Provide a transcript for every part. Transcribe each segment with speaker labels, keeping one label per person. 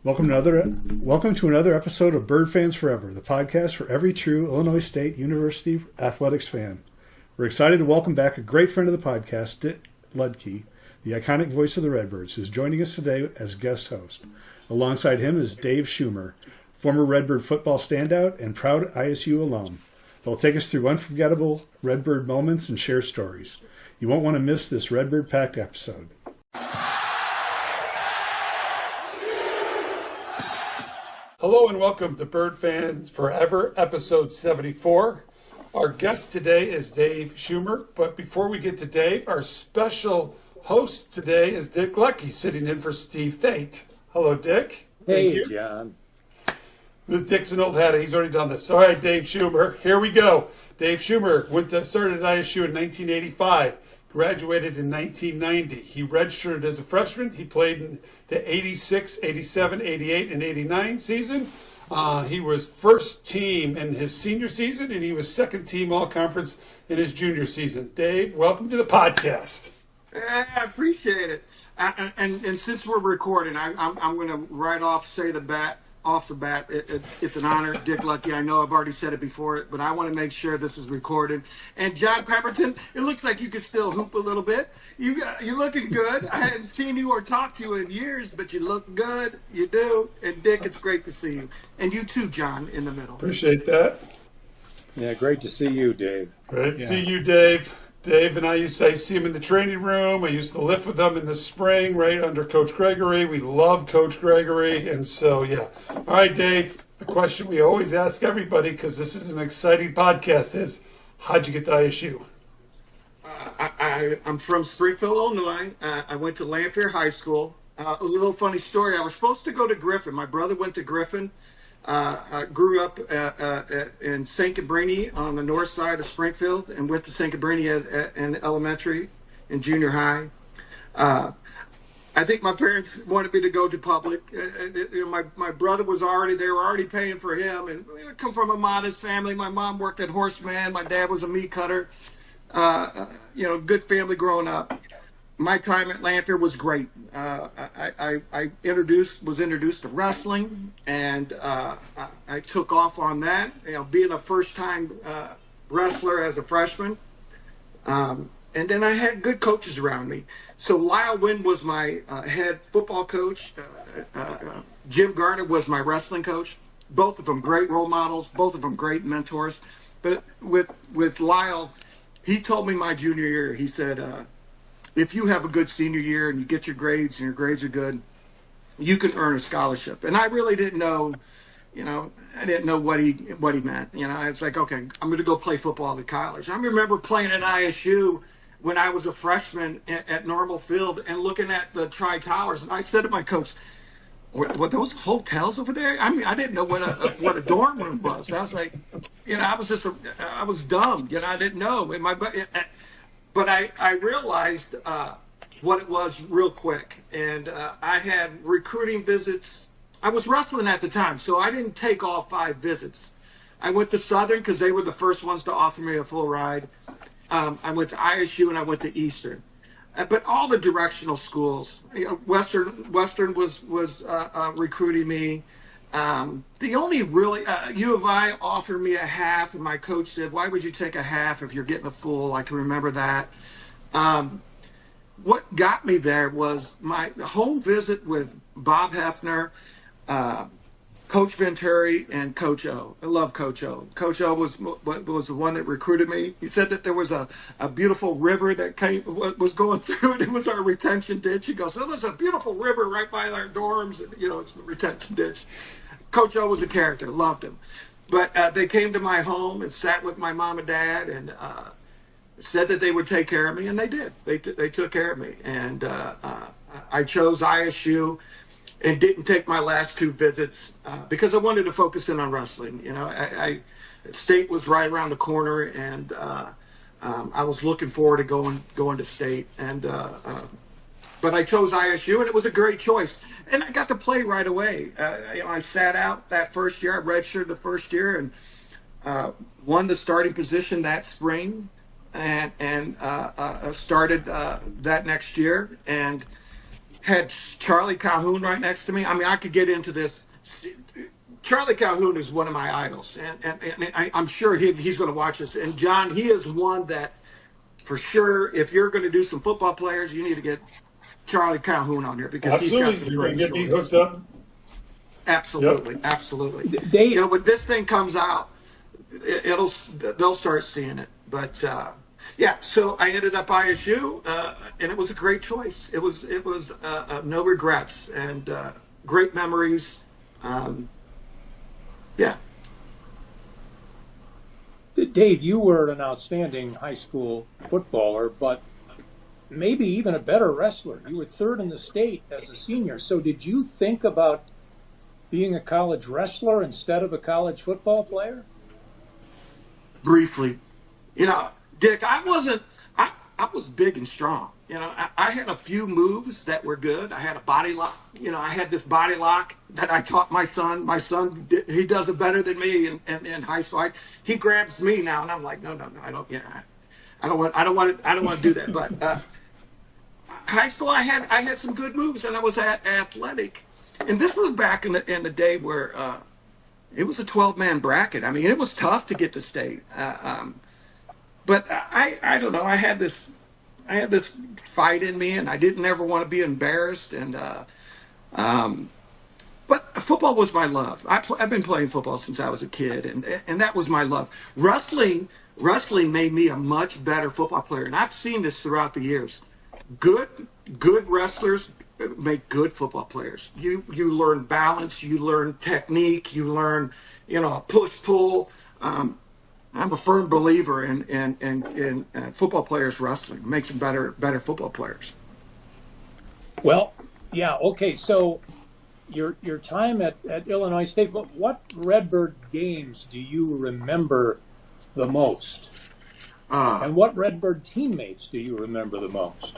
Speaker 1: Welcome to another episode of Bird Fans Forever, the podcast for every true Illinois State University athletics fan. We're excited to welcome back a great friend of the podcast, Dick Ludke, the iconic voice of the Redbirds, who's joining us today as guest host. Alongside him is Dave Schumer, former Redbird football standout and proud ISU alum. They'll take us through unforgettable Redbird moments and share stories. You won't want to miss this Redbird-packed episode.
Speaker 2: Hello and welcome to Bird Fans Forever, episode 74. Our guest today is Dave Schumer, but before we get to Dave, our special host today is Dick Ludke, sitting in for Steve Thate. Hello, Dick.
Speaker 3: Hey, John.
Speaker 2: Dick's an old hat. He's already done this. All right, Dave Schumer, here we go. Dave Schumer started at ISU in 1985. Graduated in 1990. He redshirted as a freshman. He played in the 86, 87, 88, and 89 season. He was first team in his senior season, and he was second team all-conference in his junior season. Dave, welcome to the podcast.
Speaker 4: I appreciate it. And since we're recording, I'm going to right off say off the bat, it's an honor, Dick Ludke. I know I've already said it before, but I want to make sure this is recorded. And Jon Pemberton, it looks like you can still hoop a little bit. You're looking good. I hadn't seen you or talked to you in years, but you look good. You do. And Dick, it's great to see you. And you too, John, in the middle.
Speaker 2: Appreciate that.
Speaker 3: Yeah, great to see you, Dave.
Speaker 2: Great to see you, Dave. Dave and I used to see him in the training room. I used to lift with him in the spring, right under Coach Gregory. We love Coach Gregory. And so, yeah. All right, Dave, the question we always ask everybody, because this is an exciting podcast, is how'd you get to ISU?
Speaker 4: I'm from Springfield, Illinois. I went to Lanphier High School. A little funny story. I was supposed to go to Griffin. My brother went to Griffin. I grew up in St. Cabrini on the north side of Springfield and went to St. Cabrini in elementary and junior high. I think my parents wanted me to go to public. My brother was they were already paying for him. And we come from a modest family. My mom worked at Horseman. My dad was a meat cutter. Good family growing up. My time at Lanphier was great. I was introduced to wrestling, and I took off on that. Being a first-time wrestler as a freshman, and then I had good coaches around me. So Lyle Wynn was my head football coach. Jim Garner was my wrestling coach. Both of them great role models. Both of them great mentors. But with Lyle, he told me my junior year. He said, if you have a good senior year and you get your grades and your grades are good, you can earn a scholarship. And I really didn't know, I didn't know what he meant. It's like, okay, I'm going to go play football at college. I remember playing at ISU when I was a freshman at Normal Field and looking at the Tri-Towers. And I said to my coach, what those hotels over there? I mean, I didn't know what a dorm room was. I was like, I was dumb. I didn't know. But I realized what it was real quick. And I had recruiting visits. I was wrestling at the time, so I didn't take all 5 visits. I went to Southern because they were the first ones to offer me a full ride. I went to ISU and I went to Eastern. But all the directional schools, Western was recruiting me. The only really, U of I offered me a half, and my coach said, why would you take a half if you're getting a full? I can remember that. What got me there was my home visit with Bob Hefner, Coach Venturi, and Coach O. I love Coach O. Coach O was the one that recruited me. He said that there was a beautiful river that was going through, and it was our retention ditch. He goes, there's a beautiful river right by our dorms, and, it's the retention ditch. Coach O was a character, loved him. But they came to my home and sat with my mom and dad and said that they would take care of me, and they did. They took care of me. And I chose ISU and didn't take my last 2 visits because I wanted to focus in on wrestling. State was right around the corner, and I was looking forward to going to State. But I chose ISU, and it was a great choice. And I got to play right away. I sat out that first year. I redshirted the first year and won the starting position that spring, and started that next year. And had Charlie Calhoun right next to me. I mean, I could get into this. Charlie Calhoun is one of my idols, and I'm sure he's going to watch this. And John, he is one that, for sure, if you're going to do some football players, you need to get Charlie Calhoun on here because he's got some
Speaker 2: Absolutely. You
Speaker 4: great
Speaker 2: can get me
Speaker 4: stories.
Speaker 2: hooked up.
Speaker 4: Absolutely, absolutely.
Speaker 3: Dave,
Speaker 4: You know, when this thing comes out, they'll start seeing it. But yeah, so I ended up ISU, and it was a great choice. It was no regrets and great memories. Yeah.
Speaker 3: Dave, you were an outstanding high school footballer, but maybe even a better wrestler. You were third in the state as a senior. So did you think about being a college wrestler instead of a college football player?
Speaker 4: Briefly, you know, Dick, I was big and strong. You know, I had a few moves that were good. I had a body lock. You know, I had this body lock that I taught my son. My son, he does it better than me in high school. He grabs me now, and I'm like, no, I don't. Yeah, I don't want to do that. But high school, I had some good moves, and I was athletic. And this was back in the day where it was a 12-man bracket. I mean, it was tough to get to state. But I don't know. I had this fight in me, and I didn't ever want to be embarrassed. And but football was my love. I've been playing football since I was a kid, and that was my love. Wrestling made me a much better football player, and I've seen this throughout the years. Good wrestlers make good football players. You learn balance, you learn technique, you learn push pull. I'm a firm believer in football players wrestling. It makes them better football players.
Speaker 3: Well, yeah, okay. So your time at Illinois State, what Redbird games do you remember the most? And what Redbird teammates do you remember the most?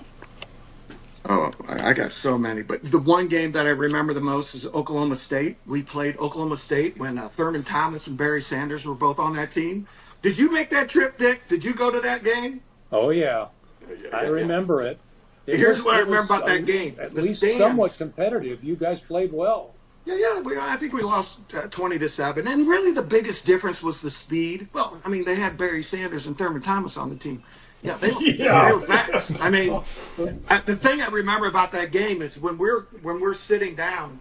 Speaker 4: Oh, I got so many. But the one game that I remember the most is Oklahoma State. We played Oklahoma State when Thurman Thomas and Barry Sanders were both on that team. Did you make that trip, Dick? Did you go to that game?
Speaker 3: Oh, yeah. I remember it.
Speaker 4: Here's what I remember about that game.
Speaker 3: At
Speaker 4: The
Speaker 3: least
Speaker 4: stands.
Speaker 3: somewhat competitive. You guys played well.
Speaker 4: Yeah. I think we lost 20-7, and really the biggest difference was the speed. Well, I mean, they had Barry Sanders and Thurman Thomas on the team. Yeah, they were fast. I mean, the thing I remember about that game is when we're sitting down,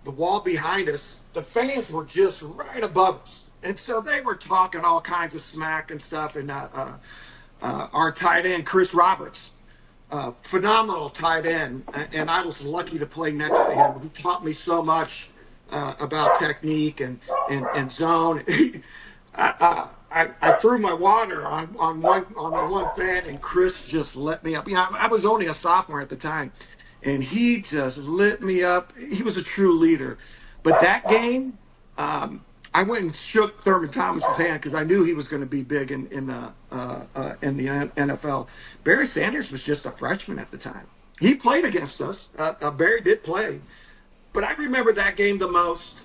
Speaker 4: the wall behind us, the fans were just right above us, and so they were talking all kinds of smack and stuff. And our tight end Chris Roberts. Phenomenal tight end, and I was lucky to play next to him. He taught me so much about technique and zone. I threw my water on one fan, and Chris just lit me up. You know, I was only a sophomore at the time, and he just lit me up. He was a true leader. But that game, I went and shook Thurman Thomas's hand because I knew he was going to be big in the NFL. Barry Sanders was just a freshman at the time. He played against us. Barry did play, but I remember that game the most.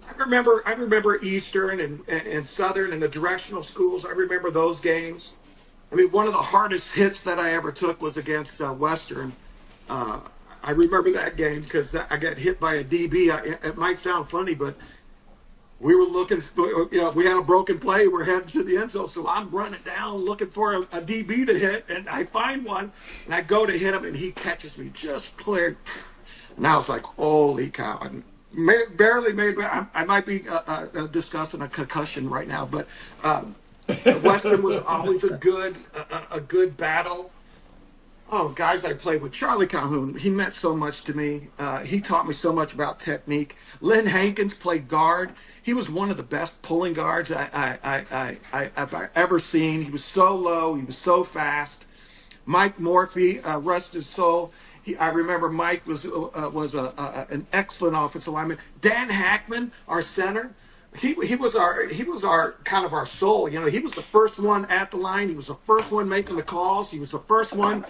Speaker 4: I remember Eastern and Southern and the directional schools. I remember those games. I mean, one of the hardest hits that I ever took was against Western. I remember that game because I got hit by a DB. It might sound funny, but we were looking for, we had a broken play. We're heading to the end zone. So I'm running down looking for a DB to hit, and I find one, and I go to hit him, and he catches me just clear. And I was like, holy cow. Barely made. I might be discussing a concussion right now, but Western was always a good battle. Oh, guys I played with. Charlie Calhoun, he meant so much to me. He taught me so much about technique. Lynn Hankins played guard. He was one of the best pulling guards I've ever seen. He was so low. He was so fast. Mike Morphy, rest his soul. I remember Mike was an excellent offensive lineman. Dan Hackman, our center, he was our kind of our soul. You know, he was the first one at the line. He was the first one making the calls. He was the first one,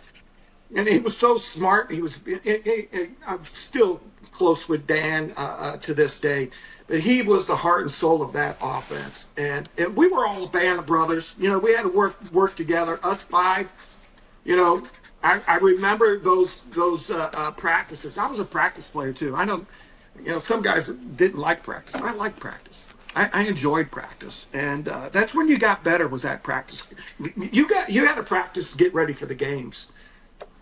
Speaker 4: and he was so smart. I'm still close with Dan to this day, but he was the heart and soul of that offense. And we were all a band of brothers. You know, we had to work together. Us five, I remember those practices. I was a practice player too. I know, some guys didn't like practice. I liked practice. I enjoyed practice, and that's when you got better. Was at practice. You had to practice to get ready for the games.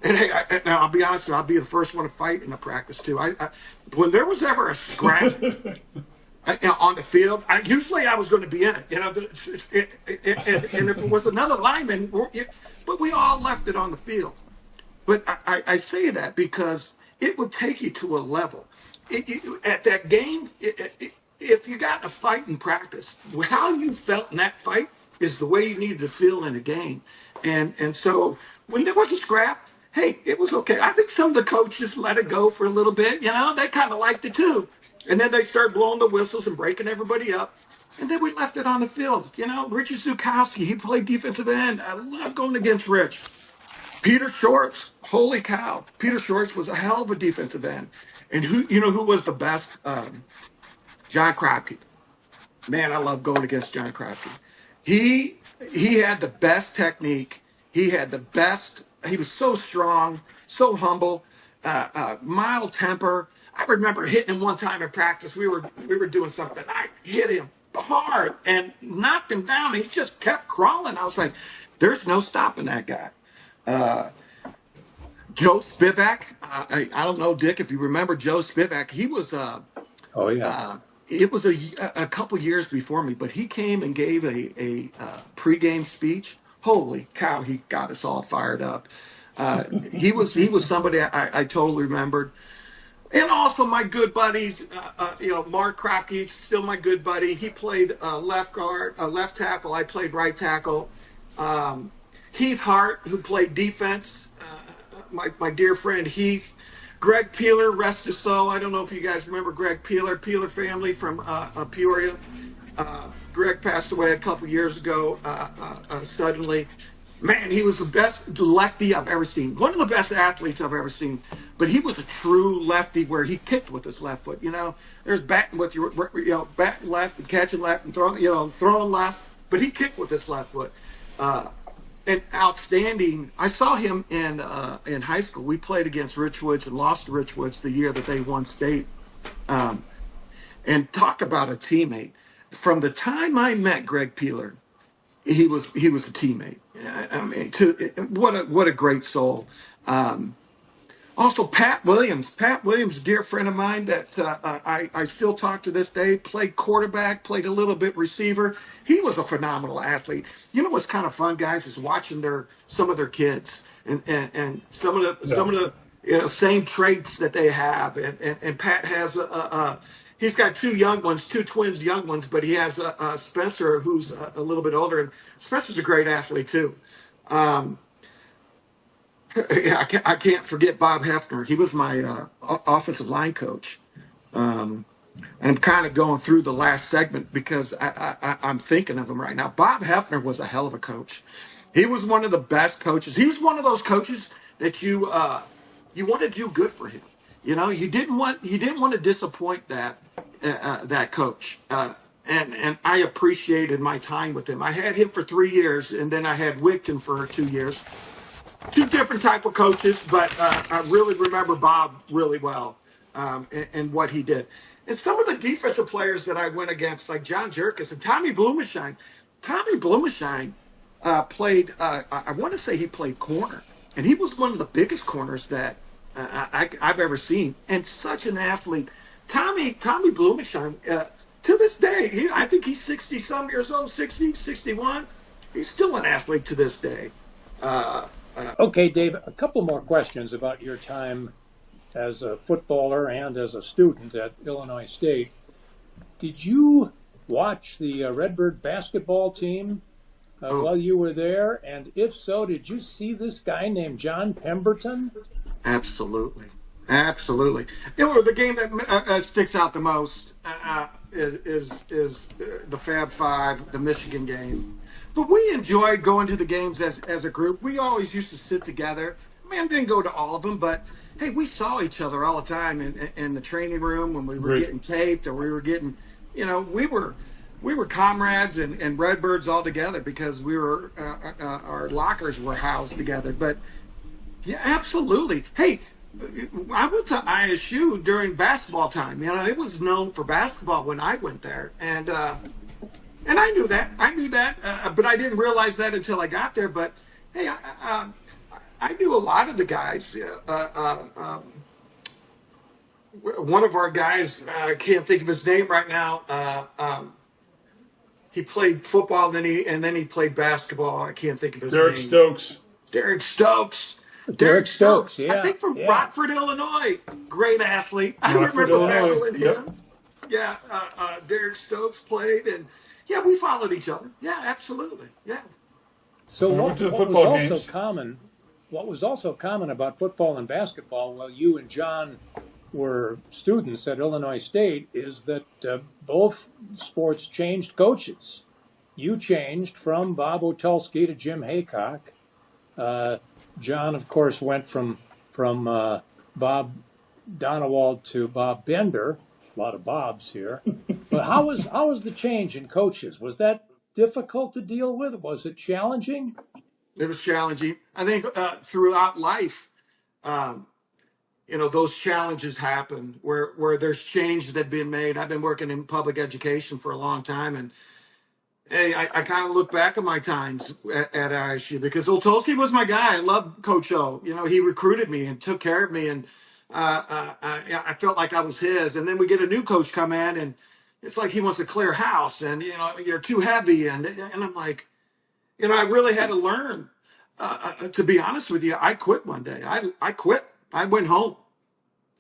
Speaker 4: And hey, now I'll be honest, I'll be the first one to fight in a practice too. When there was ever a scrap on the field, usually I was going to be in it. And if it was another lineman, but we all left it on the field. But I say that because it would take you to a level. At that game, if you got in a fight in practice, how you felt in that fight is the way you needed to feel in a game. And so when there was a scrap, hey, it was okay. I think some of the coaches let it go for a little bit. They kind of liked it too. And then they started blowing the whistles and breaking everybody up. And then we left it on the field. Richard Zukowski, he played defensive end. I love going against Rich. Peter Shorts, holy cow. Peter Shorts was a hell of a defensive end. And who was the best? John Kropke. Man, I love going against John Kropke. He had the best technique. He was so strong, so humble, mild temper. I remember hitting him one time in practice. We were doing something. I hit him hard and knocked him down. He just kept crawling. I was like, there's no stopping that guy. Joe Spivak. I don't know, Dick, if you remember Joe Spivak. He was
Speaker 3: Oh yeah.
Speaker 4: It was a couple years before me, but he came and gave a pregame speech. Holy cow, he got us all fired up. He was somebody I totally remembered. And also my good buddies, Mark Kropke, still my good buddy. He played left tackle. I played right tackle. Heath Hart, who played defense, my dear friend Heath. Greg Peeler, rest his soul. I don't know if you guys remember Greg Peeler family from Peoria. Greg passed away a couple years ago suddenly. Man, he was the best lefty I've ever seen. One of the best athletes I've ever seen. But he was a true lefty where he kicked with his left foot. There's batting with your, batting left and catching left and throwing left. But he kicked with his left foot. And outstanding. I saw him in high school. We played against Richwoods and lost to Richwoods the year that they won state. And talk about a teammate. From the time I met Greg Peeler, he was a teammate. I mean, what a great soul. Also, Pat Williams, a dear friend of mine that I still talk to this day, played quarterback, played a little bit receiver. He was a phenomenal athlete. What's kind of fun, guys, is watching some of their kids and some of the same traits that they have. And Pat has he's got two twins, young ones, but he has Spencer, who's a little bit older, and Spencer's a great athlete too. I can't forget Bob Hefner. He was my offensive line coach. I'm kind of going through the last segment because I'm thinking of him right now. Bob Hefner was a hell of a coach. He was one of the best coaches. He was one of those coaches that you want to do good for him. You didn't want to disappoint that coach. And I appreciated my time with him. I had him for 3 years, and then I had Wigton for 2 years. Two different type of coaches, but I really remember Bob really well and what he did. And some of the defensive players that I went against, like John Jerkis and Tommy Blumenshine. Tommy Blumenshine played, I want to say he played corner. And he was one of the biggest corners that I've ever seen. And such an athlete. Tommy Blumenshine, to this day, I think he's 60-some years old, 60, 61. He's still an athlete to this day.
Speaker 3: Okay, Dave, a couple more questions about your time as a footballer and as a student at Illinois State. Did you watch the Redbird basketball team while you were there? And if so, did you see this guy named Jon Pemberton?
Speaker 4: Absolutely. The game that sticks out the most is the Fab Five, the Michigan game. But we enjoyed going to the games as a group. We always used to sit together. I didn't go to all of them, but hey, we saw each other all the time in the training room when we were getting taped, or we were getting, we were comrades and Redbirds all together because we were our lockers were housed together. But Yeah, absolutely. Hey, I went to ISU during basketball time. It was known for basketball when I went there, and I knew that. I knew that, but I didn't realize that until I got there. But hey, I knew a lot of the guys. One of our guys, I can't think of his name right now. He played football, and then he played basketball. I can't think of his
Speaker 2: Derek
Speaker 4: name.
Speaker 2: Stokes.
Speaker 4: Derek Stokes.
Speaker 3: Derek Stokes,
Speaker 4: I
Speaker 3: yeah,
Speaker 4: think from
Speaker 3: yeah.
Speaker 4: Rockford, Illinois. Great athlete. I
Speaker 2: Rockford,
Speaker 4: remember
Speaker 2: Illinois.
Speaker 4: battling him. Yeah, Derek Stokes played, and yeah, we followed each other. Yeah, absolutely. Yeah.
Speaker 3: So
Speaker 2: I
Speaker 3: what,
Speaker 2: went to the
Speaker 3: what was
Speaker 2: football
Speaker 3: also
Speaker 2: games.
Speaker 3: common, what was also common about football and basketball, while you and John were students at Illinois State, is that both sports changed coaches. You changed from Bob Otulski to Jim Haycock. John, of course, went from Bob Donewald to Bob Bender. A lot of Bobs here. But how was the change in coaches? Was that difficult to deal with? Was it challenging?
Speaker 4: It was challenging. I think throughout life, those challenges happen where there's change that have been made. I've been working in public education for a long time, and hey, I kind of look back at my times at ISU because Oltolsky was my guy. I loved Coach O. He recruited me and took care of me, and I felt like I was his. And then we get a new coach come in, and it's like he wants to clear house, and you're too heavy, and I'm like, I really had to learn. To be honest with you, I quit one day. I quit. I went home,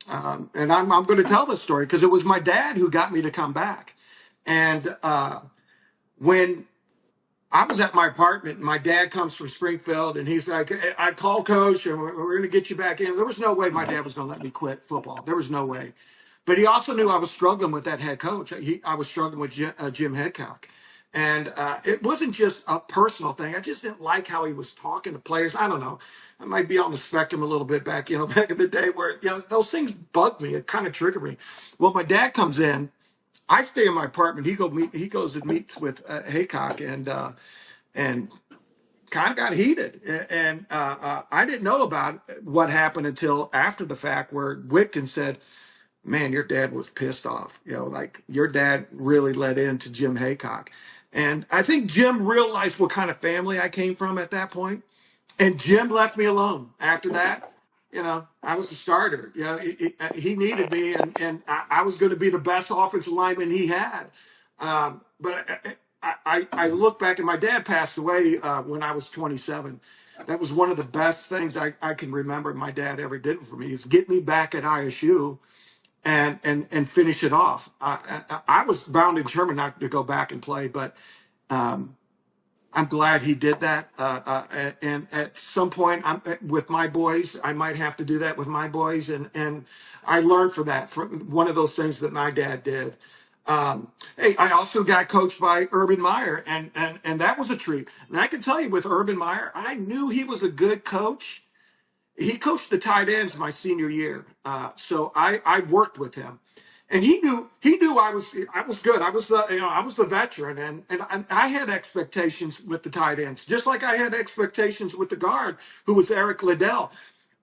Speaker 4: and I'm going to tell this story because it was my dad who got me to come back, and when I was at my apartment, and my dad comes from Springfield, and he's like, I called coach, and we're going to get you back in. There was no way my dad was going to let me quit football. There was no way. But he also knew I was struggling with that head coach. I was struggling with Jim Hedcock. And it wasn't just a personal thing. I just didn't like how he was talking to players. I don't know. I might be on the spectrum a little bit back in the day where, those things bugged me. It kind of triggered me. Well, my dad comes in. I stay in my apartment. He goes and meets with Haycock, and kind of got heated. And I didn't know about what happened until after the fact, where Wigton said, "Man, your dad was pissed off. Like your dad really let into Jim Haycock." And I think Jim realized what kind of family I came from at that point. And Jim left me alone after that. I was the starter. He needed me, and I was going to be the best offensive lineman he had. But I look back, and my dad passed away when I was 27. That was one of the best things I can remember my dad ever did for me, is get me back at ISU and finish it off. I was bound and determined not to go back and play, but I'm glad he did that. And at some point, with my boys, I might have to do that with my boys. And I learned from that, from one of those things that my dad did. Hey, I also got coached by Urban Meyer, and that was a treat. And I can tell you, with Urban Meyer, I knew he was a good coach. He coached the tight ends my senior year, so I worked with him, and he knew I was good. I was the veteran, and I had expectations with the tight ends, just like I had expectations with the guard, who was Eric Liddell.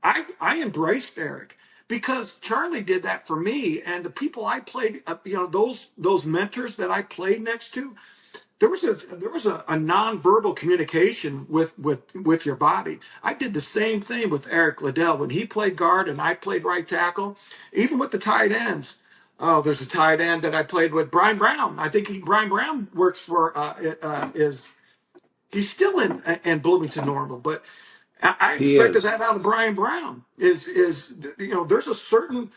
Speaker 4: I embraced Eric because Charlie did that for me, and the people I played, those mentors that I played next to. There was a nonverbal communication with your body. I did the same thing with Eric Liddell when he played guard and I played right tackle. Even with the tight ends. Oh, there's a tight end that I played with, Brian Brown. I think Brian Brown works for he's still in Bloomington Normal, but I expected that out of Brian Brown. Is there's a certain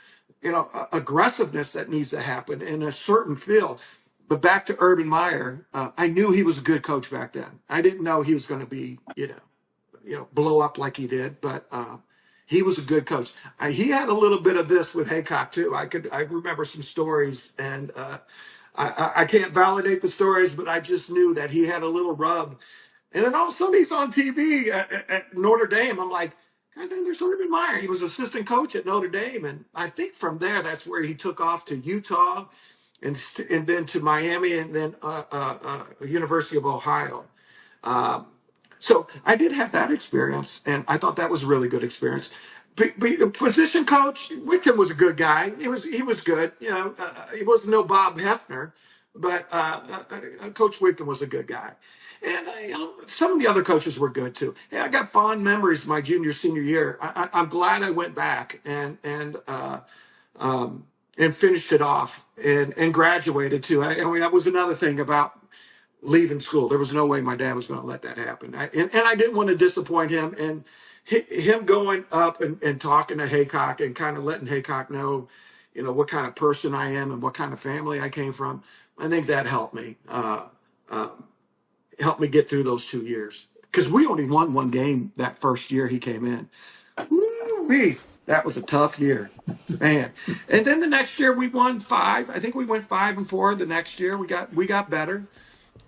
Speaker 4: aggressiveness that needs to happen in a certain field. But back to Urban Meyer, I knew he was a good coach back then. I didn't know he was going to be, blow up like he did, but he was a good coach. He had a little bit of this with Haycock too. I remember some stories, and I can't validate the stories, but I just knew that he had a little rub. And then all of a sudden he's on TV at Notre Dame. I'm like, God, there's Urban Meyer. He was assistant coach at Notre Dame, and I think from there that's where he took off to Utah. And then to Miami, and then University of Ohio. So I did have that experience, and I thought that was a really good experience. Position coach, Wickham was a good guy. He was good. He wasn't no Bob Hefner, but Coach Wickham was a good guy. And some of the other coaches were good too. Yeah, I got fond memories of my junior senior year. I'm glad I went back and finished it off and graduated too. That was another thing about leaving school. There was no way my dad was going to let that happen. And I didn't want to disappoint him. And him going up and talking to Haycock and kind of letting Haycock know, what kind of person I am and what kind of family I came from. I think that helped me get through those 2 years. Because we only won one game that first year he came in. Woo-wee. That was a tough year, man. And then the next year we won 5. I think we went 5-4. The next year we got better.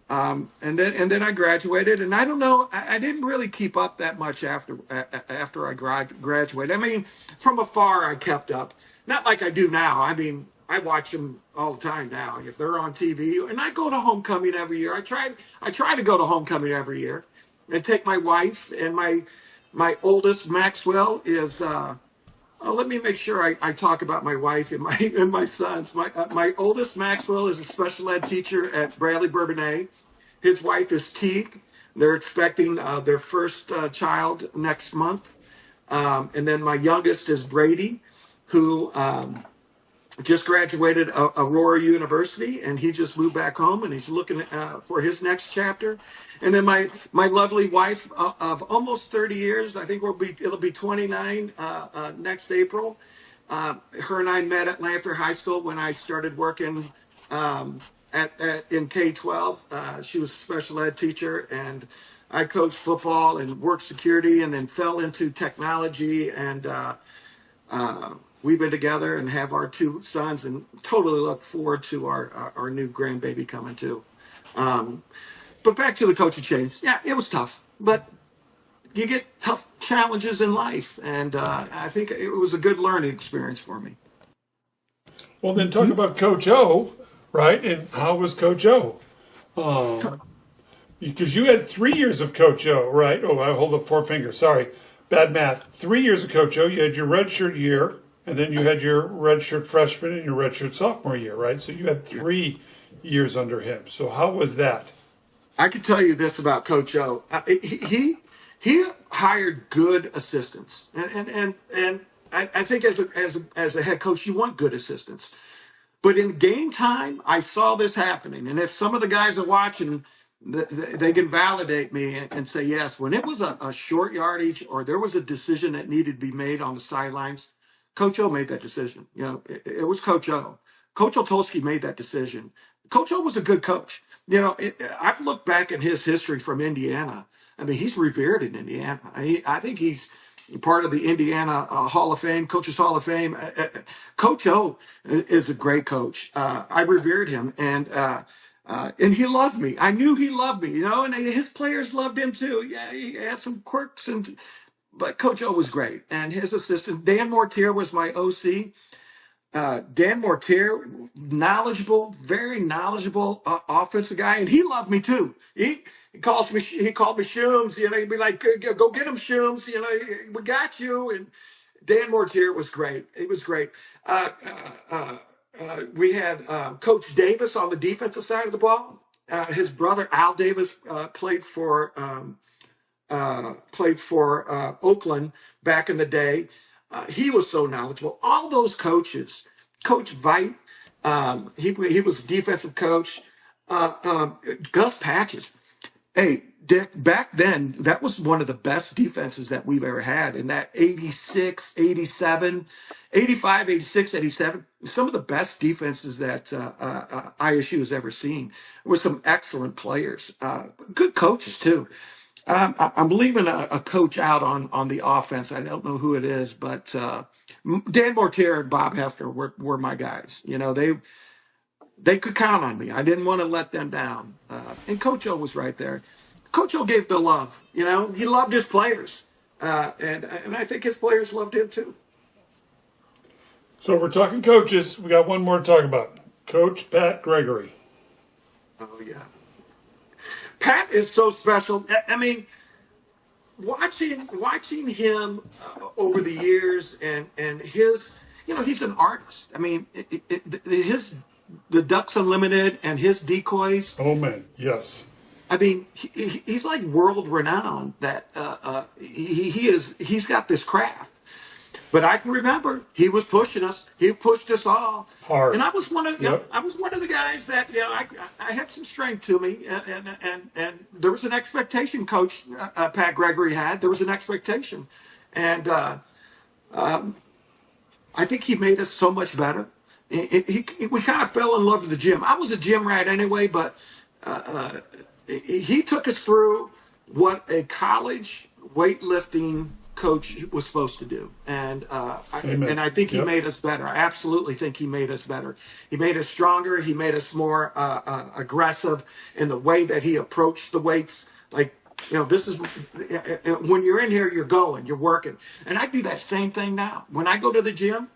Speaker 4: And then I graduated, and I don't know, I didn't really keep up that much after I graduated. I mean, from afar I kept up, not like I do now. I mean, I watch them all the time now. If they're on TV, and I go to homecoming every year. I try to go to homecoming every year, and take my wife and my oldest Maxwell is. Let me make sure I talk about my wife and my sons. My oldest Maxwell is a special ed teacher at Bradley Bourbonnais. His wife is Teague. They're expecting their first child next month. And then my youngest is Brady, who just graduated Aurora University, and he just moved back home, and he's looking for his next chapter. And then my lovely wife of almost 30 years, I think it'll be 29 next April. Her and I met at Lanphier High School when I started working in K-12. She was a special ed teacher, and I coached football and worked security, and then fell into technology, and we've been together and have our 2 sons, and totally look forward to our new grandbaby coming too. But back to the coaching change. Yeah, it was tough, but you get tough challenges in life, and I think it was a good learning experience for me.
Speaker 2: Well, then talk about Coach O, right? And how was Coach O? Because you had 3 years of Coach O, right? Oh, I hold up 4 fingers. Sorry, bad math. 3 years of Coach O. You had your redshirt year, and then you had your redshirt freshman and your redshirt sophomore year, right? So you had 3 years under him. So how was that?
Speaker 4: I can tell you this about Coach O. He hired good assistants, and I think as a head coach, you want good assistants. But in game time, I saw this happening, and if some of the guys are watching, they can validate me and say yes. When it was a short yardage or there was a decision that needed to be made on the sidelines, Coach O made that decision. It was Coach O. Coach Otulski made that decision. Coach O was a good coach. I've looked back at his history from Indiana. I mean, he's revered in Indiana. I think he's part of the Indiana Hall of Fame, Coaches Hall of Fame. Coach O is a great coach. I revered him, and he loved me. I knew he loved me, and his players loved him too. Yeah, he had some quirks, but Coach O was great. And his assistant, Dan Mortier, was my OC. Dan Mortier, very knowledgeable offensive guy, and he loved me too. He called me Shooms. He'd be like, "Go get him, Shooms. We got you." And Dan Mortier was great. He was great. We had Coach Davis on the defensive side of the ball. His brother Al Davis played for Oakland back in the day. He was so knowledgeable. All those coaches, Coach Veit, he was defensive coach. Gus Patches. Hey, Dick, back then, that was one of the best defenses that we've ever had in that 86, 87, 85, 86, 87. Some of the best defenses that ISU has ever seen with some excellent players. Good coaches, too. I'm leaving a coach out on the offense. I don't know who it is, but Dan Mortier and Bob Hefner were my guys. They could count on me. I didn't want to let them down. And Coach O was right there. Coach O gave the love. He loved his players, and I think his players loved him too.
Speaker 2: So we're talking coaches. We got one more to talk about. Coach Pat Gregory.
Speaker 4: Oh yeah. Pat is so special. I mean, watching him over the years, and his, he's an artist. I mean, his the Ducks Unlimited and his decoys.
Speaker 2: Oh man, yes.
Speaker 4: I mean, he's like world renowned. That he's got this craft. But I can remember he was pushing us. He pushed us all
Speaker 2: Hard.
Speaker 4: and I was one of
Speaker 2: Yep.
Speaker 4: I was one of the guys that I had some strength to me, and there was an expectation. Coach Pat Gregory had there was an expectation, and I think he made us so much better. We kind of fell in love with the gym. I was a gym rat anyway, but he took us through what a college weightlifting coach was supposed to do, and I think he
Speaker 2: Yep.
Speaker 4: made us better. I absolutely think he made us better. He made us stronger. He made us more aggressive in the way that he approached the weights. Like, this is when you're in here, you're working, and I do that same thing now. When I go to the gym,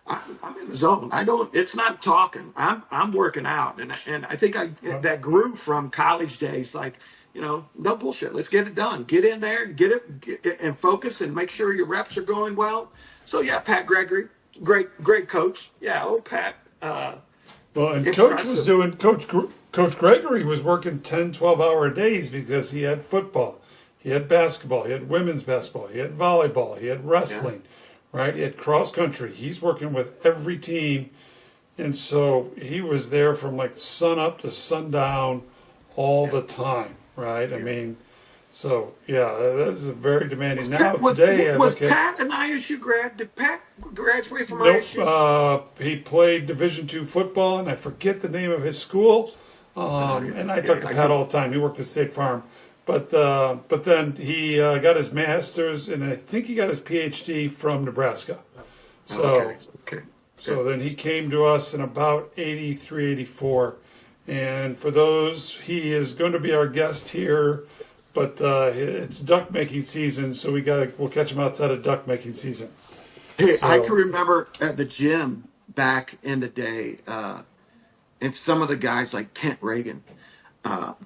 Speaker 4: I'm in the zone. I don't. It's not talking. I'm working out, and I think that grew from college days. Like, no bullshit. Let's get it done. Get in there, get it, and focus, and make sure your reps are going well. So yeah, Pat Gregory, great coach. Yeah, old Pat.
Speaker 2: Well, and
Speaker 4: Impressive.
Speaker 2: Coach Gregory was working 10, 12-hour days because he had football, he had basketball, he had women's basketball, he had volleyball, he had wrestling, right? He had cross country. He's working with every team. And so he was there from like sun up to sundown all the time, right? I mean, so yeah, that's a very demanding. Now today,
Speaker 4: Was Pat an ISU grad? Did Pat graduate from
Speaker 2: nope.
Speaker 4: ISU?
Speaker 2: He played Division II football, and I forget the name of his school. And I talked to Pat all the time. He worked at State Farm, but then he got his master's, and I think he got his PhD from Nebraska. So
Speaker 4: Okay.
Speaker 2: so then he came to us in about 83, 84. And for those, he is going to be our guest here, but it's duck making season, so we'll catch him outside of duck making season.
Speaker 4: Hey,
Speaker 2: So,
Speaker 4: I can remember at the gym back in the day, and some of the guys like Kent Reagan,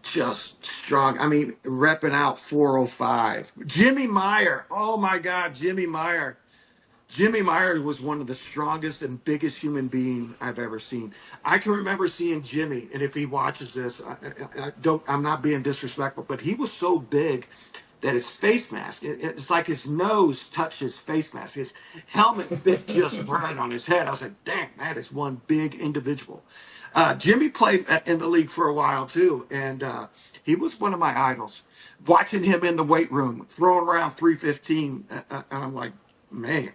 Speaker 4: just strong. I mean, repping out 405. Jimmy Meyer. Oh my God, Jimmy Meyer. Jimmy Meyer was one of the strongest and biggest human being I've ever seen. I can remember seeing Jimmy, and if he watches this, I'm not being disrespectful, but he was so big that his face mask, it's like his nose touched his face mask. His helmet fit just right on his head. I was like, dang, that is one big individual. Jimmy played in the league for a while too, and he was one of my idols. Watching him in the weight room, throwing around 315, and I'm like, man,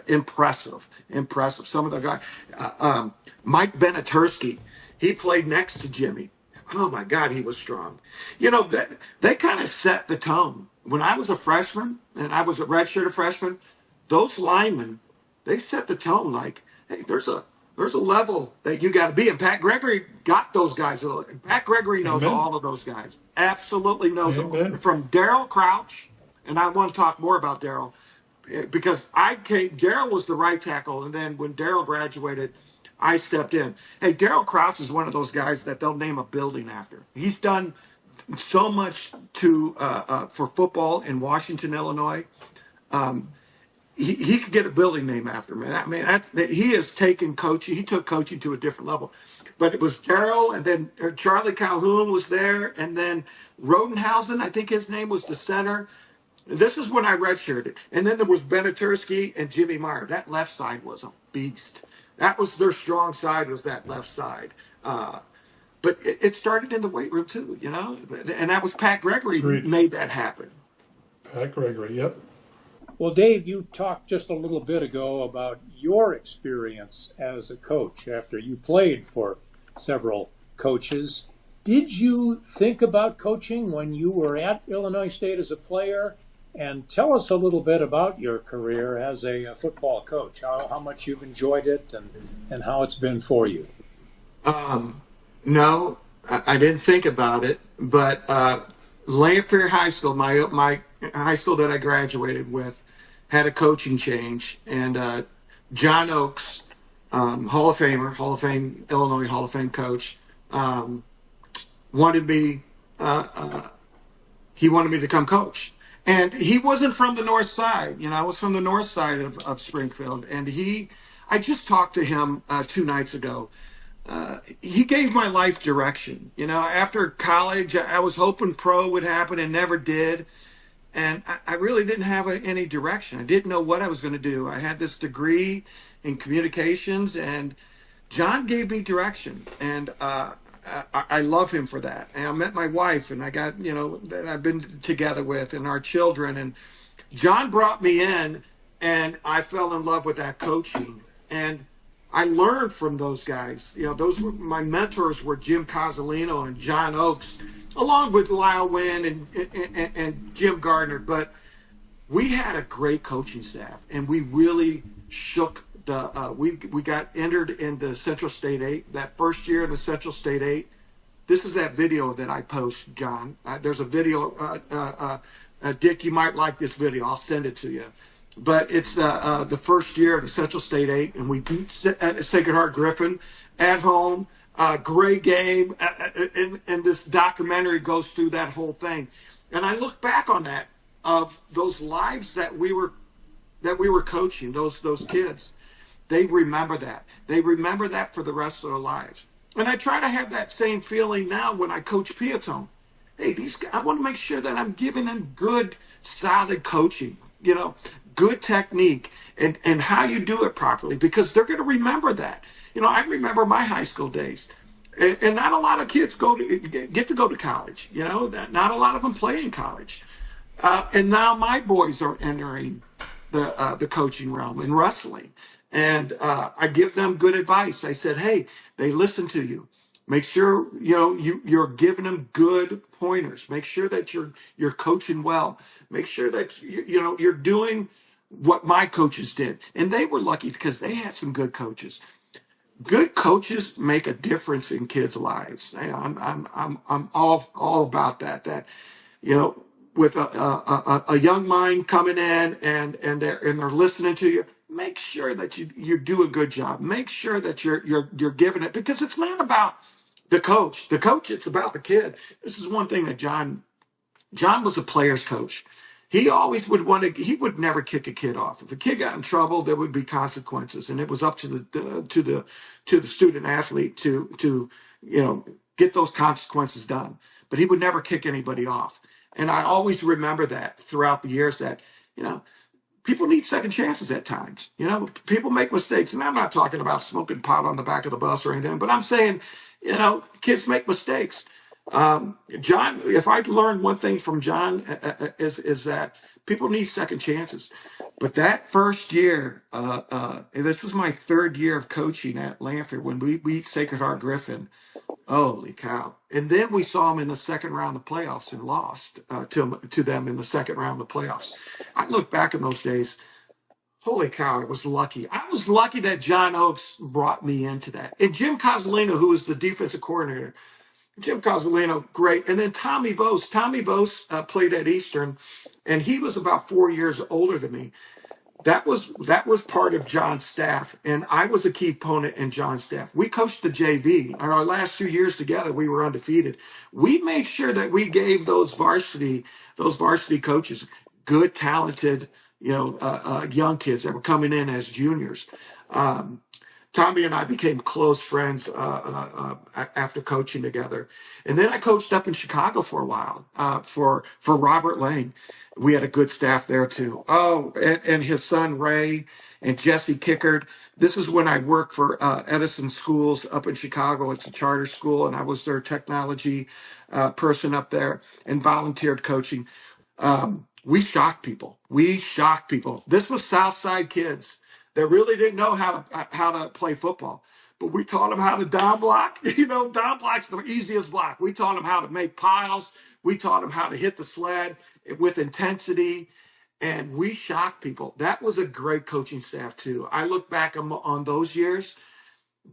Speaker 4: impressive. Some of the guys, Mike Benatursky, he played next to Jimmy. Oh my God, he was strong. That they kind of set the tone. When I was a freshman and I was a redshirt freshman, those linemen, they set the tone. Like, hey, there's a level that you got to be. And Pat Gregory got those guys. Pat Gregory knows
Speaker 2: amen.
Speaker 4: all of those guys. Absolutely knows them.
Speaker 2: Amen.
Speaker 4: From Daryl Crouch, and I want to talk more about Daryl, because Daryl was the right tackle, and then when Daryl graduated, I stepped in. Hey, Daryl Crouch is one of those guys that they'll name a building after. He's done so much for football in Washington, Illinois. He could get a building named after him. I mean, he has taken coaching. He took coaching to a different level. But it was Daryl, and then Charlie Calhoun was there, and then Rodenhausen, I think his name was the center. This is when I redshirted. And then there was Benatursky and Jimmy Meyer. That left side was a beast. That was their strong side, was that left side. But it started in the weight room too, and that was Pat Gregory
Speaker 2: Agreed.
Speaker 4: made that happen.
Speaker 2: Pat Gregory, yep.
Speaker 3: Well, Dave, you talked just a little bit ago about your experience as a coach after you played for several coaches. Did you think about coaching when you were at Illinois State as a player? And tell us a little bit about your career as a football coach, how much you've enjoyed it and how it's been for you.
Speaker 4: No, I didn't think about it, but Lanphier High School, my high school that I graduated with, had a coaching change, and John Oakes, Hall of Famer, Illinois Hall of Fame coach, wanted me. He wanted me to come coach, And he wasn't from the north side. I was from the north side of Springfield. And I just talked to him 2 nights ago. He gave my life direction. After college, I was hoping pro would happen and never did. And I really didn't have any direction. I didn't know what I was going to do. I had this degree in communications, and Jon gave me direction. And I love him for that. And I met my wife, and I got, that I've been together with, and our children. And Jon brought me in, and I fell in love with that coaching. And I learned from those guys. Those were my mentors were Jim Cozzolino and John Oakes, along with Lyle Wynn and Jim Gardner. But we had a great coaching staff, and we really shook we got entered in the Central State 8 that first year in the Central State 8. This is that video that I post, Jon. There's a video. Dick, you might like this video. I'll send it to you. But it's the first year of the Central State 8, and we beat Sacred Heart Griffin at home. Great game, and this documentary goes through that whole thing. And I look back on that, of those lives that we were coaching, those kids. They remember that. They remember that for the rest of their lives. And I try to have that same feeling now when I coach Piatone. Hey, these guys, I want to make sure that I'm giving them good, solid coaching, good technique, and how you do it properly, because they're going to remember that. I remember my high school days, and not a lot of kids get to go to college. Not a lot of them play in college. And now my boys are entering the coaching realm in wrestling. And I give them good advice. I said, hey, they listen to you. Make sure you're giving them good pointers. Make sure that you're coaching well. Make sure that you're doing what my coaches did. And they were lucky because they had some good coaches. Good coaches make a difference in kids' lives. Hey, I'm all about that. That with a young mind coming in and they're listening to you. Make sure that you do a good job. Make sure that you're giving it, because it's not about the coach. The coach, it's about the kid. This is one thing that Jon was a player's coach. He always he would never kick a kid off. If a kid got in trouble, there would be consequences, and it was up to the student athlete to get those consequences done. But he would never kick anybody off. And I always remember that throughout the years that, people need second chances at times. People make mistakes. And I'm not talking about smoking pot on the back of the bus or anything, but I'm saying, kids make mistakes. Jon, if I learned one thing from Jon, is that people need second chances. But that first year, this is my third year of coaching at Lanford when we beat Sacred Heart Griffin. Holy cow. And then we saw them in the second round of playoffs and lost to them in the second round of playoffs. I look back in those days, holy cow, I was lucky. I was lucky that John Oakes brought me into that. And Jim Cozzolino, who was the defensive coordinator, Jim Cozzolino, great. And then Tommy Vose. Tommy Vose played at Eastern, and he was about 4 years older than me. That was part of Jon's staff, and I was a key opponent in Jon's staff. We coached the JV. In our last 2 years together, we were undefeated. We made sure that we gave those varsity coaches good, talented, young kids that were coming in as juniors. Tommy and I became close friends after coaching together. And then I coached up in Chicago for a while for Robert Lane. We had a good staff there too. Oh, and his son Ray and Jesse Kickard. This is when I worked for Edison Schools up in Chicago. It's a charter school, and I was their technology person up there and volunteered coaching. We shocked people. This was Southside kids that really didn't know how to play football. But we taught them how to down block. Down block's the easiest block. We taught them how to make piles. We taught them how to hit the sled with intensity. And we shocked people. That was a great coaching staff, too. I look back on those years,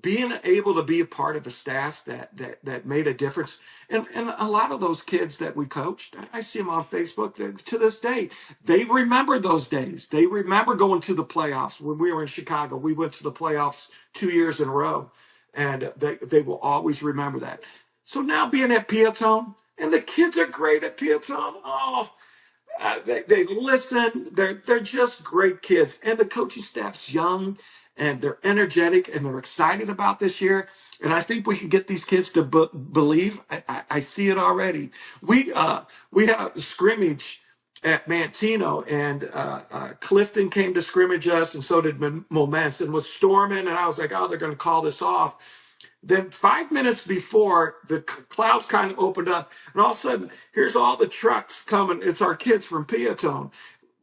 Speaker 4: being able to be a part of a staff that made a difference. And a lot of those kids that we coached, I see them on Facebook to this day. They remember those days. They remember going to the playoffs. When we were in Chicago, we went to the playoffs 2 years in a row. And they will always remember that. So now being at Piatone, and the kids are great at Piatone. Oh, They listen. They're just great kids, and the coaching staff's young, and they're energetic, and they're excited about this year. And I think we can get these kids to believe. I see it already. We had a scrimmage at Mantino, and Clifton came to scrimmage us, and so did Moments, and was storming. And I was like, oh, they're going to call this off. Then 5 minutes before, the clouds kind of opened up, and all of a sudden, here's all the trucks coming. It's our kids from Peatone,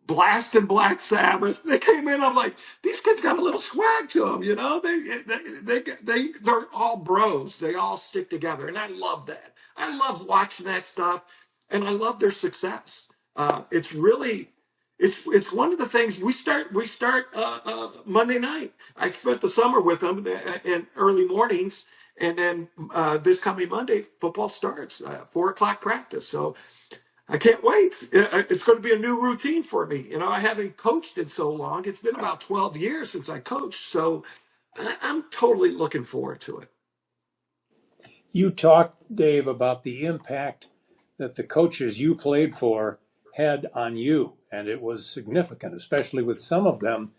Speaker 4: blasting Black Sabbath. They came in. I'm like, these kids got a little swag to them, you know. They're all bros. They all stick together, and I love that. I love watching that stuff, and I love their success. It's really. It's one of the things we start Monday night. I spent the summer with them in early mornings, and then this coming Monday football starts 4 o'clock practice. So I can't wait. It's going to be a new routine for me. You know, I haven't coached in so long. It's been about 12 years since I coached, so I'm totally looking forward to it.
Speaker 3: You talked, Dave, about the impact that the coaches you played for had on you, and it was significant, especially with some of them.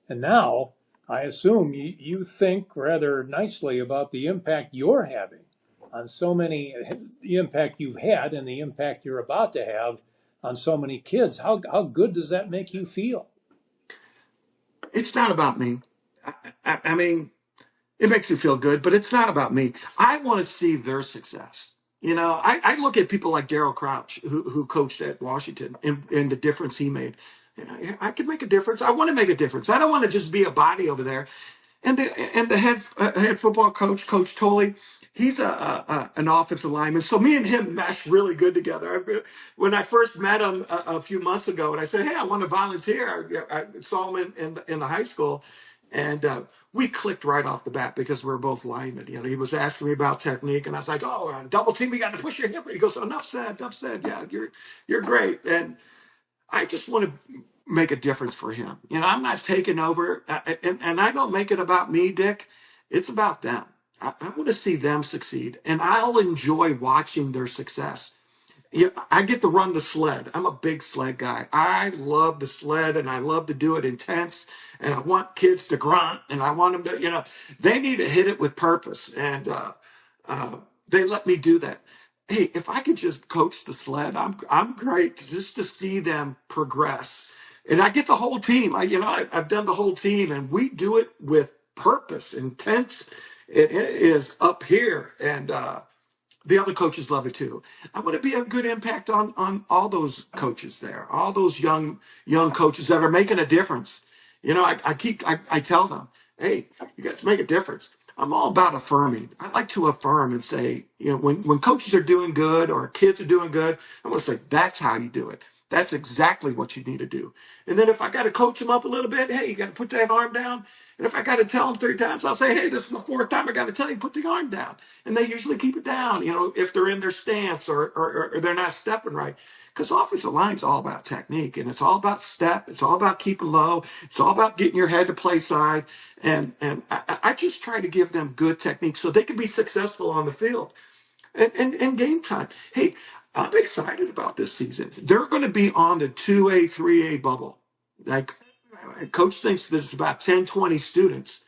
Speaker 3: And now I assume you think rather nicely about the impact you're having on so many, the impact you've had and the impact you're about to have on so many kids. How good does that make you feel?
Speaker 4: It's not about me. I mean, it makes me feel good, but it's not about me. I want to see their success. You know, I look at people like Daryl Crouch, who coached at Washington, and the difference he made. You know, I could make a difference. I want to make a difference. I don't want to just be a body over there. And the head football coach, Coach Tolley, he's an offensive lineman. So me and him mesh really good together. When I first met him a few months ago, and I said, "Hey, I want to volunteer." I saw him in the high school, and we clicked right off the bat because we were both linemen. You know, he was asking me about technique, and I was like, "Oh, double team, you got to push your hip." He goes, "Enough said, enough said. Yeah, you're great." And I just want to make a difference for him. You know, I'm not taking over, and I don't make it about me, Dick. It's about them. I want to see them succeed, and I'll enjoy watching their success. Yeah, I get to run the sled. I'm a big sled guy. I love the sled, and I love to do it intense. And I want kids to grunt, and I want them to, you know, they need to hit it with purpose. And they let me do that. Hey, if I could just coach the sled, I'm great just to see them progress. And I get the whole team. I've done the whole team, and we do it with purpose, intense. It is up here, and the other coaches love it too. I want to be a good impact on all those coaches there, all those young coaches that are making a difference. You know, I tell them, hey, you guys make a difference. I'm all about affirming. I like to affirm and say, you know, when coaches are doing good or kids are doing good, I want to say that's how you do it. That's exactly what you need to do. And then if I got to coach them up a little bit, hey, you got to put that arm down. And if I got to tell them 3 times, I'll say, hey, this is the 4th time I got to tell you, put the arm down. And they usually keep it down, you know, if they're in their stance or they're not stepping right. Because offensive line's all about technique, and it's all about step. It's all about keeping low. It's all about getting your head to play side. And I just try to give them good technique so they can be successful on the field. And game time. Hey, I'm excited about this season. They're going to be on the 2A, 3A bubble. Like, coach thinks there's about 10, 20 students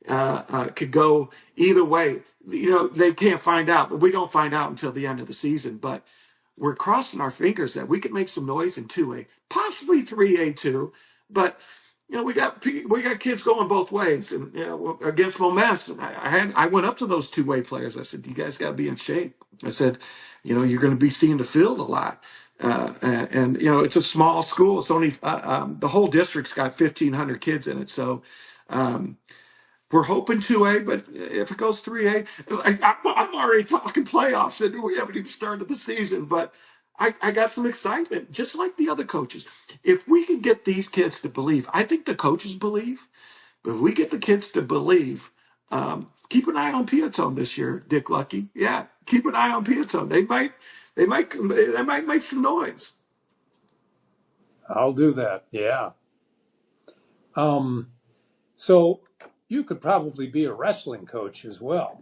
Speaker 4: could go either way. You know, they can't find out, but we don't find out until the end of the season. But we're crossing our fingers that we could make some noise in 2A, possibly 3A too. But you know, we got kids going both ways, and you know, against Moments, I went up to those 2A players. I said, "You guys got to be in shape." I said, "You know, you're going to be seeing the field a lot." And you know, it's a small school. It's only the whole district's got 1,500 kids in it. So we're hoping 2A, but if it goes 3A, I'm already talking playoffs, and we haven't even started the season. But I got some excitement, just like the other coaches. If we can get these kids to believe, I think the coaches believe, but if we get the kids to believe, keep an eye on Peatone this year, Dick Lucky. Yeah, keep an eye on Peatone. They might make some noise.
Speaker 3: I'll do that. Yeah. So you could probably be a wrestling coach as well.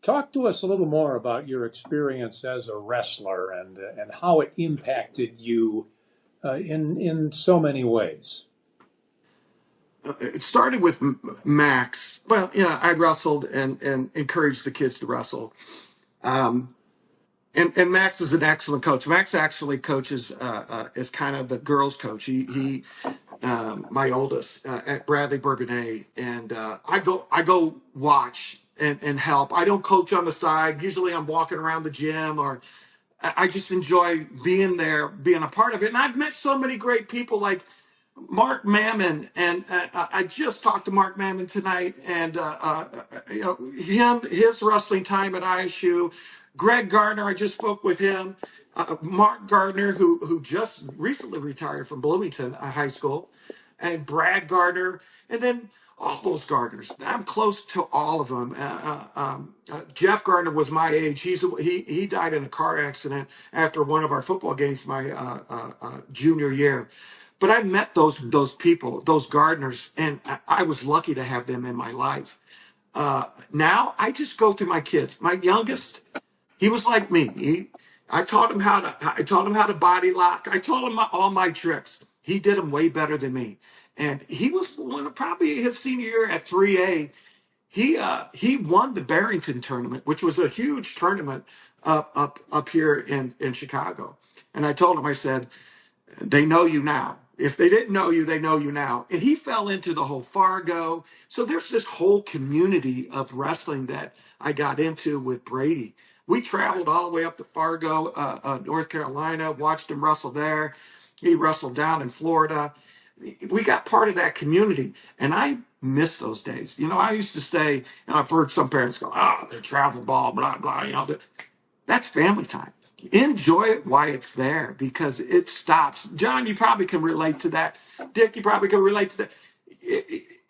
Speaker 3: Talk to us a little more about your experience as a wrestler and how it impacted you in so many ways.
Speaker 4: It started with Max. Well, I wrestled and encouraged the kids to wrestle. And Max is an excellent coach. Max actually coaches is kind of the girls' coach. He my oldest at Bradley Bourbonnais, and I go watch and help. I don't coach on the side. Usually, I'm walking around the gym, or I just enjoy being there, being a part of it. And I've met so many great people like Mark Mammon, and I just talked to Mark Mammon tonight, and his wrestling time at ISU. Greg Gardner, I just spoke with him. Mark Gardner, who just recently retired from Bloomington High School, and Brad Gardner, and then all those Gardners. I'm close to all of them. Jeff Gardner was my age. He died in a car accident after one of our football games my junior year. But I met those people, those gardeners, and I was lucky to have them in my life. Now I just go to my kids. My youngest, he was like me. I taught him how to body lock. I taught him all my tricks. He did them way better than me. And he was probably his senior year at 3A. He won the Barrington tournament, which was a huge tournament up here in Chicago. And I told him, I said, they know you now. If they didn't know you, they know you now. And he fell into the whole Fargo. So there's this whole community of wrestling that I got into with Brady. We traveled all the way up to Fargo, North Carolina, watched him wrestle there. He wrestled down in Florida. We got part of that community. And I miss those days. I used to say, and I've heard some parents go, they're travel ball, blah, blah, that's family time. Enjoy it while it's there, because it stops. John, you probably can relate to that. Dick, you probably can relate to that.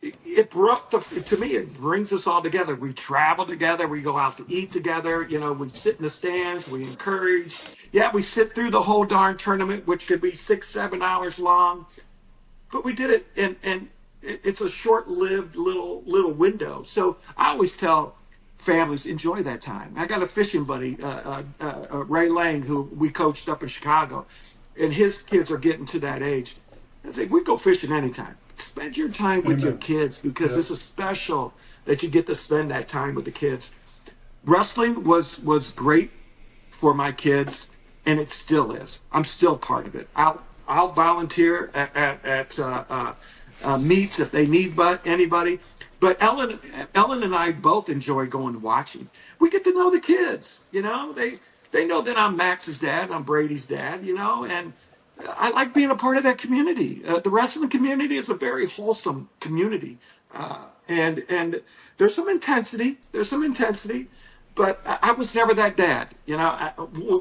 Speaker 4: To me, it brings us all together. We travel together. We go out to eat together. We sit in the stands. We encourage. Yeah, we sit through the whole darn tournament, which could be 6-7 hours long. But we did it, and it's a short-lived little window. So I always tell families, enjoy that time. I got a fishing buddy, Ray Lang, who we coached up in Chicago, and his kids are getting to that age. I say, we go fishing anytime. Spend your time with your kids, because this is special that you get to spend that time with the kids. Wrestling was great for my kids, and it still is. I'm still part of it. I'll volunteer at meets if they need anybody. But Ellen and I both enjoy going and watching. We get to know the kids, They know that I'm Max's dad, I'm Brady's dad, and I like being a part of that community. The wrestling community is a very wholesome community. And there's some intensity, but I was never that dad.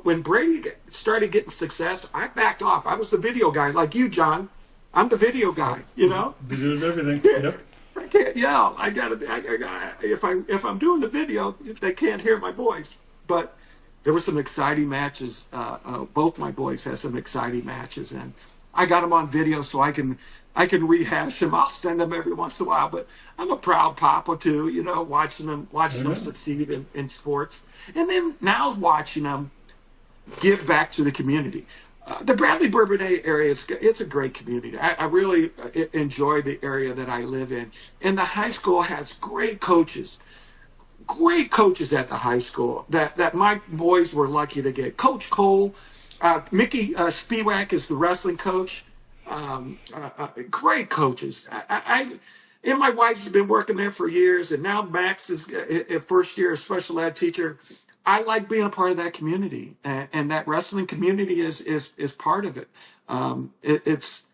Speaker 4: When Brady started getting success, I backed off. I was the video guy, like you, John. I'm the video guy,
Speaker 1: Doing everything. Yep.
Speaker 4: I can't yell. I gotta. If I'm doing the video, they can't hear my voice. But there were some exciting matches. Both my boys had some exciting matches, and I got them on video so I can rehash them. I'll send them every once in a while. But I'm a proud papa too. Watching them succeed in sports, and then now watching them give back to the community. The Bradley Bourbonnais area, it's a great community. I really enjoy the area that I live in. And the high school has great coaches at the high school that my boys were lucky to get. Coach Cole, Mickey Spiewak is the wrestling coach. Great coaches. And my wife has been working there for years, and now Max is a first-year special ed teacher. I like being a part of that community, and that wrestling community is part of it. It's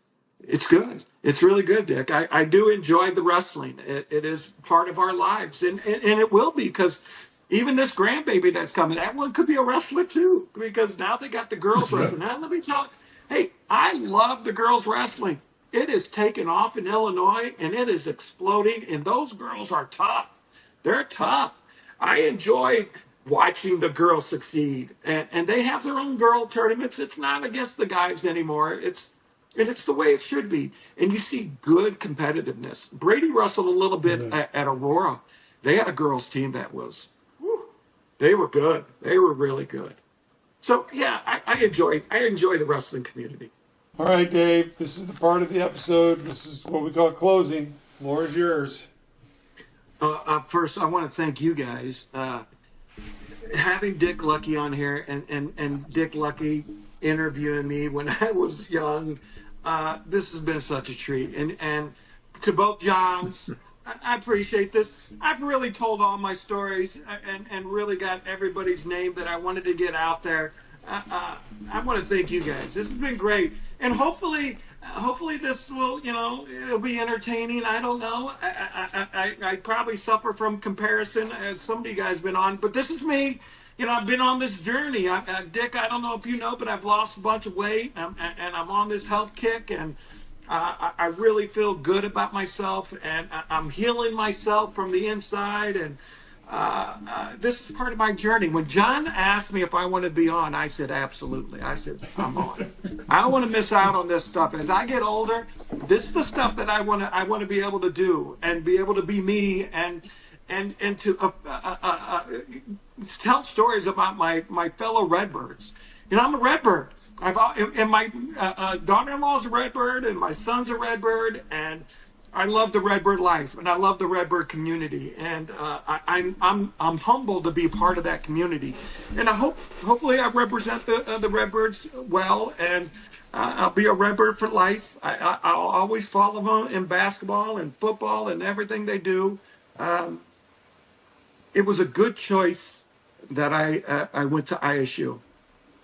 Speaker 4: good. It's really good, Dick. I do enjoy the wrestling. It is part of our lives, and it will be, because even this grandbaby that's coming, that one could be a wrestler too, because now they got the girls wrestling. Now let me tell you, hey, I love the girls wrestling. It is taken off in Illinois, and it is exploding, and those girls are tough. They're tough. I enjoy watching the girls succeed, and they have their own girl tournaments. It's not against the guys anymore. It's the way it should be. And you see good competitiveness. Brady wrestled a little bit at Aurora. They had a girls team that was, They were good. They were really good. So yeah, I enjoy the wrestling community.
Speaker 2: All right, Dave, this is the part of the episode. This is what we call closing. Floor is yours.
Speaker 4: First, I want to thank you guys. Having Dick Lucky on here and Dick Lucky interviewing me when I was young, this has been such a treat. And to both Johns, I appreciate this. I've really told all my stories and really got everybody's name that I wanted to get out there. I want to thank you guys. This has been great. And hopefully this will, it'll be entertaining. I don't know. I probably suffer from comparison, as some of you guys been on, but this is me. I've been on this journey. Dick, I don't know if you know, but I've lost a bunch of weight, and I'm on this health kick, and I really feel good about myself, and I'm healing myself from the inside, and this is part of my journey. When Jon asked me if I want to be on, I said absolutely. I said I'm on. I don't want to miss out on this stuff. As I get older, this is the stuff that I want to be able to do and be able to be me and to tell stories about my fellow Redbirds. I'm a Redbird. And my daughter-in-law's a Redbird, and my son's a Redbird, and I love the Redbird life, and I love the Redbird community, and I'm humbled to be part of that community, and hopefully I represent the Redbirds well, and I'll be a Redbird for life. I'll always follow them in basketball and football and everything they do. It was a good choice that I went to ISU.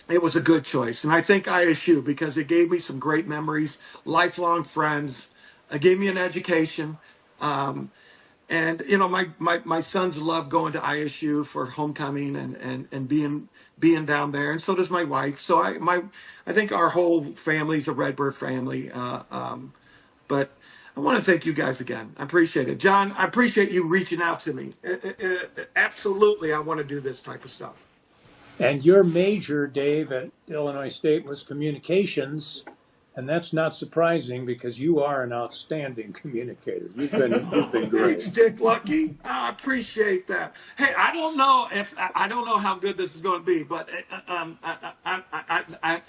Speaker 4: It was a good choice, and I thank ISU because it gave me some great memories, lifelong friends. It gave me an education, and my sons love going to ISU for homecoming and being down there, and so does my wife. So I think our whole family's a Redbird family. But I want to thank you guys again. I appreciate it, Jon. I appreciate you reaching out to me. Absolutely, I want to do this type of stuff.
Speaker 3: And your major, Dave, at Illinois State was communications, and that's not surprising because you are an outstanding communicator. You've been great.
Speaker 4: Thanks, Dick Lucky. I appreciate that. Hey, I don't know how good this is going to be, but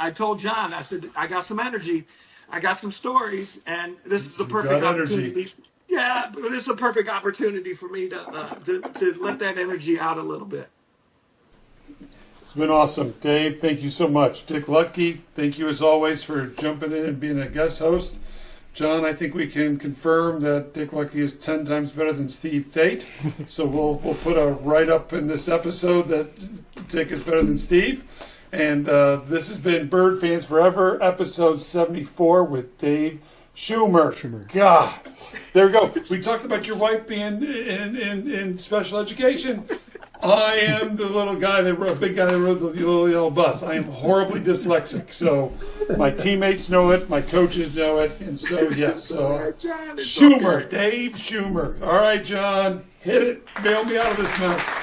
Speaker 4: I told Jon, I said I got some energy, I got some stories, and this is a perfect opportunity. Yeah, this is a perfect opportunity for me to let that energy out a little bit.
Speaker 2: It's been awesome. Dave, thank you so much. Dick Lucky, thank you as always for jumping in and being a guest host. Jon, I think we can confirm that Dick Lucky is 10 times better than Steve Thate. So we'll put a write-up in this episode that Dick is better than Steve. And this has been Bird Fans Forever, episode 74 with Dave Schumer. God, there we go. We talked about your wife being in special education. I am the little guy big guy that rode the little yellow bus. I am horribly dyslexic, so my teammates know it, my coaches know it, and so yes. So Schumer, Dave Schumer. All right, Jon, hit it. Bail me out of this mess.